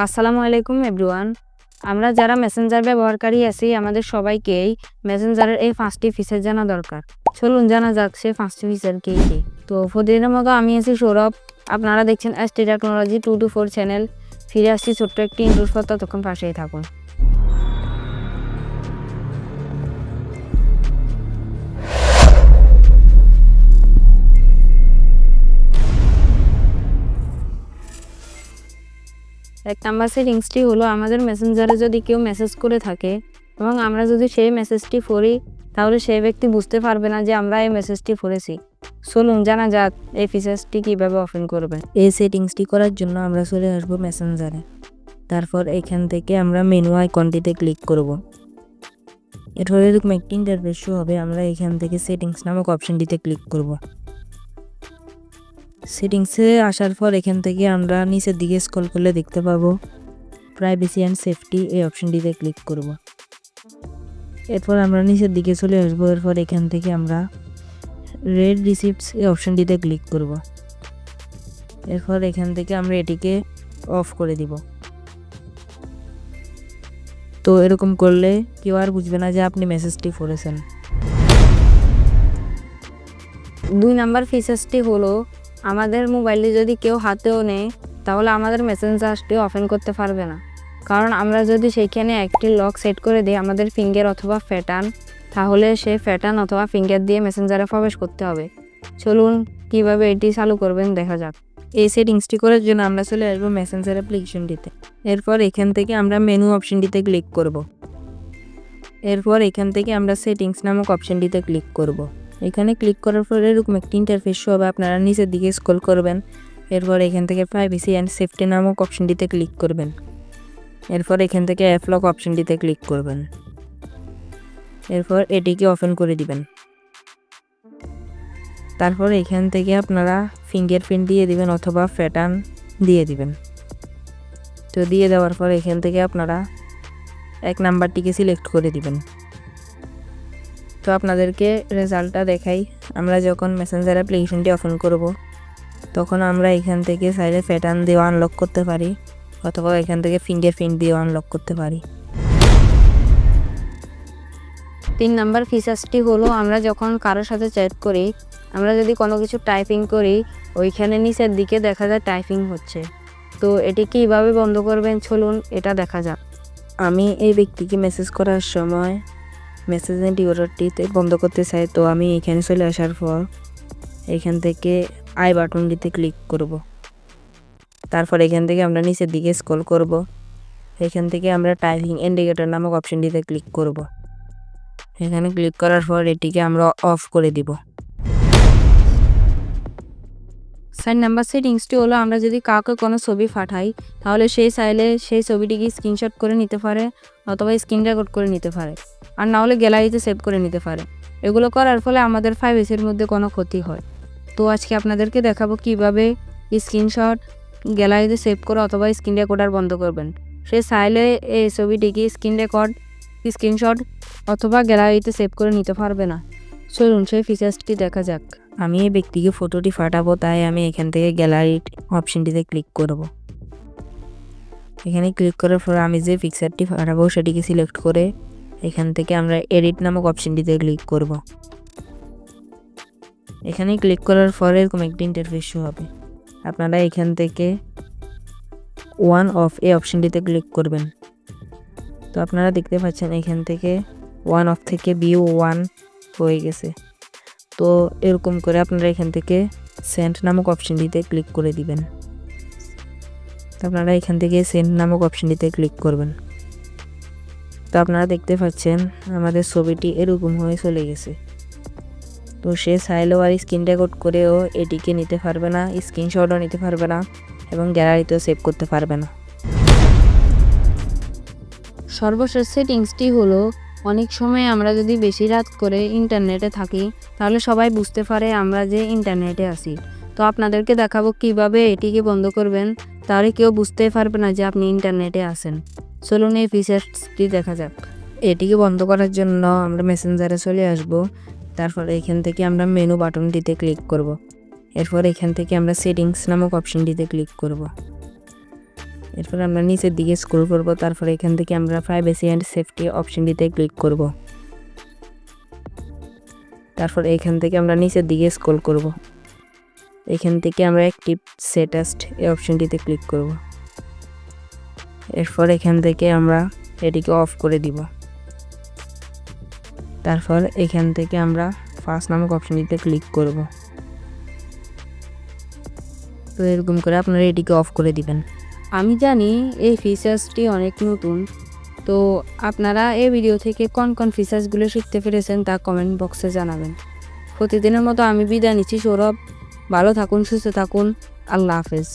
আসসালামু আলাইকুম এভরিওয়ান। আমরা যারা মেসেঞ্জার ব্যবহারকারী আছি আমাদের সবাইকেই মেসেঞ্জারের এই 5টি ফিচার জানা দরকার। চলুন জানা যাক সে 5টি ফিচার কি কি। তো প্রতিদিনের মতো আমি আছি সৌরভ, আপনারা দেখছেন এসটি টেকনোলজি 224 চ্যানেল। ফিরে আসছি ছোট্ট একটি ইন্ট্রোর পর, ততক্ষণ পাশেই থাকুন। এক নাম্বার সেটিংসটি হলো আমাদের মেসেঞ্জারে যদি কেউ মেসেজ করে থাকে এবং আমরা যদি সেই মেসেজটি পড়ি তাহলে সেই ব্যক্তি বুঝতে পারবে না যে আমরা এই মেসেজটি পড়েছি। চলুন জানা যাক এই ফিচার্সটি কীভাবে ওপেন করবেন। এই সেটিংসটি করার জন্য আমরা চলে আসবো মেসেঞ্জারে। তারপর এখান থেকে আমরা মেনু আইকনটিতে ক্লিক করব। এরপর এরকম একটি ইন্টারফেস শো হবে। আমরা এখান থেকে সেটিংস নামক অপশনটিতে ক্লিক করব। সেটিংসে আসার পর এখান থেকে আমরা নিচের দিকে স্ক্রল করলে দেখতে পাবো প্রাইভেসি অ্যান্ড সেফটি, এই অপশনটিতে ক্লিক করব। এরপর আমরা নিচের দিকে চলে আসবো। এরপর এখান থেকে আমরা রেড রিসিপ্টস এই অপশনটিতে ক্লিক করব। এরপর এখান থেকে আমরা এটিকে অফ করে দিব। তো এরকম করলে কেউ আর বুঝবে না যে আপনি মেসেজটি পড়েছেন। 2 নাম্বার ফিচার্সটি হলো আমাদের মোবাইলে যদি কেউ হাতেও নেয় তাহলে আমাদের মেসেঞ্জারটি ওপেন করতে পারবে না, কারণ আমরা যদি সেইখানে একটি লক সেট করে দিই আমাদের ফিঙ্গার অথবা প্যাটার্ন, তাহলে সেই প্যাটার্ন অথবা ফিঙ্গার দিয়ে মেসেঞ্জারে প্রবেশ করতে হবে। চলুন কিভাবে এটি চালু করবেন দেখা যাক। এই সেটিংসটি করার জন্য আমরা চলে আসবো মেসেঞ্জার অ্যাপ্লিকেশনটিতে। এরপর এখান থেকে আমরা মেনু অপশনটিতে ক্লিক করব। এরপর এখান থেকে আমরা সেটিংস নামক অপশনটিতে ক্লিক করব। এখানে ক্লিক করার পর এরকম একটি ইন্টারফেস শো হবে। আপনারা নিচের দিকে স্ক্রল করবেন। এরপর এখান থেকে প্রাইভেসি অ্যান্ড সেফটি নামক অপশনটিতে ক্লিক করবেন। এরপর এখান থেকে অ্যাপ লক অপশনটিতে ক্লিক করবেন। এরপর এটিকে ওপেন করে দিবেন। তারপর এখান থেকে আপনারা ফিঙ্গারপ্রিন্ট দিয়ে দিবেন অথবা প্যাটার্ন দিয়ে দিবেন। তো দিয়ে দেওয়ার পর এখান থেকে আপনারা 1 নাম্বারটিকে সিলেক্ট করে দিবেন। তো আপনাদেরকে রেজাল্টটা দেখাই। আমরা যখন মেসেঞ্জার অ্যাপ্লিকেশনটি ওপেন করব তখন আমরা এখান থেকে চাইলে প্যাটার্ন দিয়ে আনলক করতে পারি অথবা এখান থেকে ফিঙ্গারপ্রিন্ট দিয়ে আনলক করতে পারি। 3 নাম্বার ফিচার্সটি হলো আমরা যখন কারোর সাথে চ্যাট করি, আমরা যদি কোনো কিছু টাইপিং করি ওইখানে নিচের দিকে দেখা যায় টাইপিং হচ্ছে। তো এটি কীভাবে বন্ধ করবেন চলুন এটা দেখা যাক। আমি এই ব্যক্তিকে মেসেজ করার সময় মেসেজের ডিওডারটিতে বন্ধ করতে চাই। তো আমি এখানে চলে আসার পর এখান থেকে আই বাটনটিতে ক্লিক করব। তারপর এখান থেকে আমরা নিচের দিকে স্ক্রল করব। এখান থেকে আমরা টাইপিং ইন্ডিকেটর নামক অপশনটিতে ক্লিক করব। এখানে ক্লিক করার পর এটিকে আমরা অফ করে দিব। 4 নাম্বার সেটিংসটি হলো আমরা যদি কাউকে কোনো ছবি পাঠাই তাহলে সেই চাইলে সেই ছবিটিকে স্ক্রিনশট করে নিতে পারে অথবা স্ক্রিন রেকর্ড করে নিতে পারে, আর না হলে গ্যালারিতে সেভ করে নিতে পারে। এগুলো করার ফলে আমাদের প্রাইভেসির মধ্যে কোনো ক্ষতি হয়। তো আজকে আপনাদেরকে দেখাবো কিভাবে স্ক্রিনশট গ্যালারিতে সেভ করে অথবা স্ক্রিন রেকর্ডার বন্ধ করবেন। সে চাইলে এই ছবিটিকে স্ক্রিনশট অথবা গ্যালারিতে সেভ করে নিতে পারবে না। চলুন সেই ফিচার্সটি দেখা যাক। আমি এই ব্যক্তিকে ফটোটি পাঠাবো, তাই আমি এখান থেকে গ্যালারি অপশনটিতে ক্লিক করব। এখানে ক্লিক করার পর আমি যে পিকচারটি পাঠাবো সেটিকে সিলেক্ট করে এখান থেকে আমরা এডিট নামক অপশনটিতে ক্লিক করব। এখানে ক্লিক করার পর এরকম একটি ইন্টারফেস শো হবে। আপনারা এখান থেকে ওয়ান অফ এই অপশনটিতে ক্লিক করবেন। তো আপনারা দেখতে পাচ্ছেন এখান থেকে ওয়ান অফ থেকে ভিউ 1 হয়ে গেছে। তো এরকম করে আপনারা এখান থেকে সেন্ড নামক অপশনটিতে ক্লিক করে দিবেন। তো আপনারা এখান থেকে সেন্ড নামক অপশনটিতে ক্লিক করবেন। তো আপনারা দেখতে পাচ্ছেন আমাদের ছবিটি এরকম হয়ে চলে গেছে। তো সে চাইলেও আর স্ক্রিন রেকর্ড করেও এটিকে নিতে পারবে না, স্ক্রিনশটও নিতে পারবে না এবং গ্যালারিতেও সেভ করতে পারবে না। সর্বশেষ সেটিংসটি হলো অনেক সময় আমরা যদি বেশি রাত করে ইন্টারনেটে থাকি তাহলে সবাই বুঝতে পারে আমরা যে ইন্টারনেটে আছি। তো আপনাদেরকে দেখাবো কিভাবে এটিকে বন্ধ করবেন, তাহলে কেউ বুঝতেই পারবে না যে আপনি ইন্টারনেটে আছেন। চলুন এই ফিচার্সটি দেখা যাক। এটিকে বন্ধ করার জন্য আমরা মেসেঞ্জারে চলে আসব। তারপর এখান থেকে আমরা মেনু বাটনটিতে ক্লিক করব। এরপর এখান থেকে আমরা সেটিংস নামক অপশনটিতে ক্লিক করব। এরপর আমরা নিচের দিকে স্ক্রল করব, তারপরে এখান থেকে আমরা প্রাইভেসি অ্যান্ড সেফটি অপশনটিতে ক্লিক করব। তারপর এখান থেকে আমরা নিচের দিকে স্ক্রল করব, এখান থেকে আমরা অ্যাক্টিভ সেটাস্ট এই অপশনটিতে ক্লিক করব। এরপর এখান থেকে আমরা এটিকে অফ করে দিব। তারপর এখান থেকে আমরা ফার্স্ট নামক অপশনটিতে ক্লিক করব। তো এরকম করে আপনারা এটিকে অফ করে দিবেন। আমি জানি এই ফিচার্সটি অনেক নতুন, তো আপনারা এই ভিডিও থেকে কোন কোন ফিচার্সগুলো শিখতে পেরেছেন তা কমেন্ট বক্সে জানাবেন। প্রতিদিনের মতো আমি বিদায় নিচ্ছি। সৌরভ, ভালো থাকুন, সুস্থ থাকুন, আল্লাহ হাফেজ।